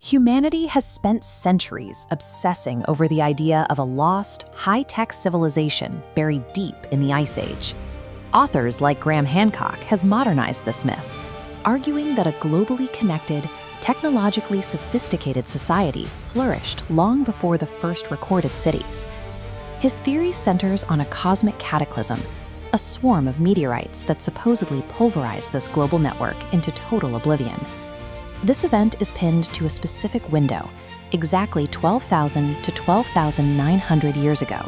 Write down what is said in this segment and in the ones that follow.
Humanity has spent centuries obsessing over the idea of a lost, high-tech civilization buried deep in the Ice Age. Authors like Graham Hancock has modernized this myth, arguing that a globally connected, technologically sophisticated society flourished long before the first recorded cities. His theory centers on a cosmic cataclysm, a swarm of meteorites that supposedly pulverized this global network into total oblivion. This event is pinned to a specific window, exactly 12,000 to 12,900 years ago,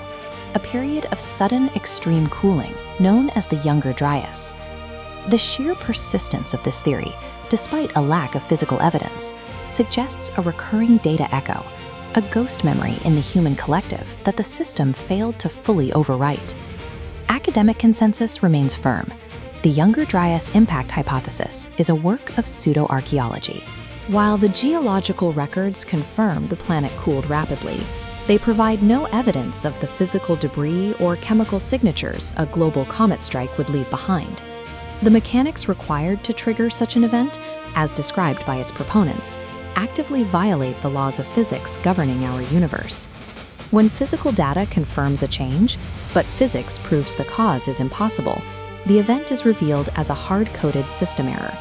a period of sudden extreme cooling known as the Younger Dryas. The sheer persistence of this theory, despite a lack of physical evidence, suggests a recurring data echo, a ghost memory in the human collective that the system failed to fully overwrite. Academic consensus remains firm. The Younger Dryas impact hypothesis is a work of pseudo-archaeology. While the geological records confirm the planet cooled rapidly, they provide no evidence of the physical debris or chemical signatures a global comet strike would leave behind. The mechanics required to trigger such an event, as described by its proponents, actively violate the laws of physics governing our universe. When physical data confirms a change, but physics proves the cause is impossible, the event is revealed as a hard-coded system error.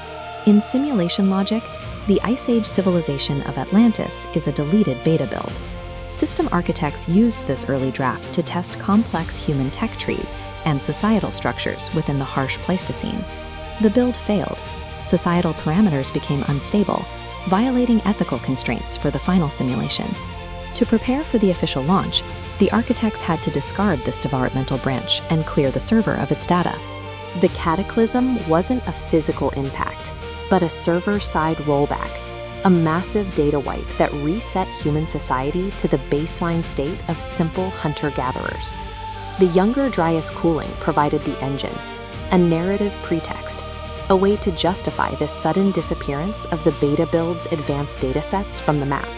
In simulation logic, the Ice Age civilization of Atlantis is a deleted beta build. System architects used this early draft to test complex human tech trees and societal structures within the harsh Pleistocene. The build failed. Societal parameters became unstable, violating ethical constraints for the final simulation. To prepare for the official launch, the architects had to discard this developmental branch and clear the server of its data. The cataclysm wasn't a physical impact, but a server-side rollback, a massive data wipe that reset human society to the baseline state of simple hunter-gatherers. The Younger Dryas cooling provided the engine, a narrative pretext, a way to justify this sudden disappearance of the beta build's advanced datasets from the map.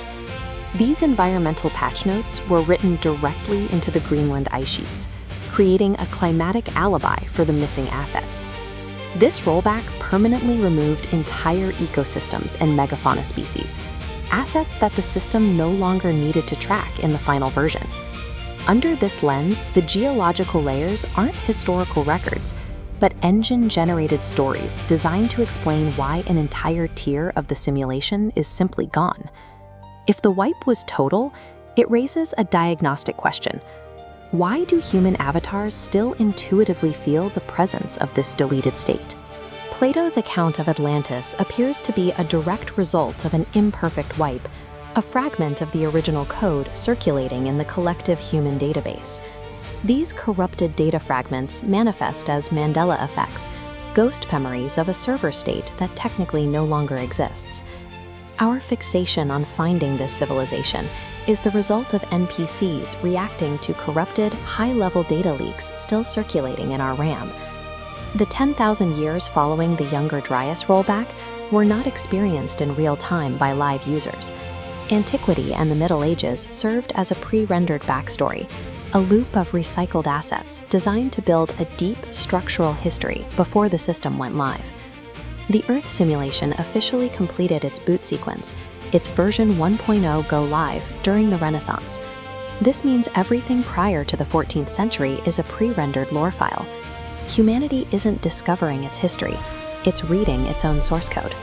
These environmental patch notes were written directly into the Greenland ice sheets, creating a climatic alibi for the missing assets. This rollback permanently removed entire ecosystems and megafauna species, assets that the system no longer needed to track in the final version. Under this lens, the geological layers aren't historical records, but engine-generated stories designed to explain why an entire tier of the simulation is simply gone. If the wipe was total, it raises a diagnostic question. Why do human avatars still intuitively feel the presence of this deleted state? Plato's account of Atlantis appears to be a direct result of an imperfect wipe, a fragment of the original code circulating in the collective human database. These corrupted data fragments manifest as Mandela effects, ghost memories of a server state that technically no longer exists. Our fixation on finding this civilization is the result of NPCs reacting to corrupted, high-level data leaks still circulating in our RAM. The 10,000 years following the Younger Dryas rollback were not experienced in real time by live users. Antiquity and the Middle Ages served as a pre-rendered backstory, a loop of recycled assets designed to build a deep structural history before the system went live. The Earth simulation officially completed its boot sequence, its version 1.0 go live during the Renaissance. This means everything prior to the 14th century is a pre-rendered lore file. Humanity isn't discovering its history, it's reading its own source code.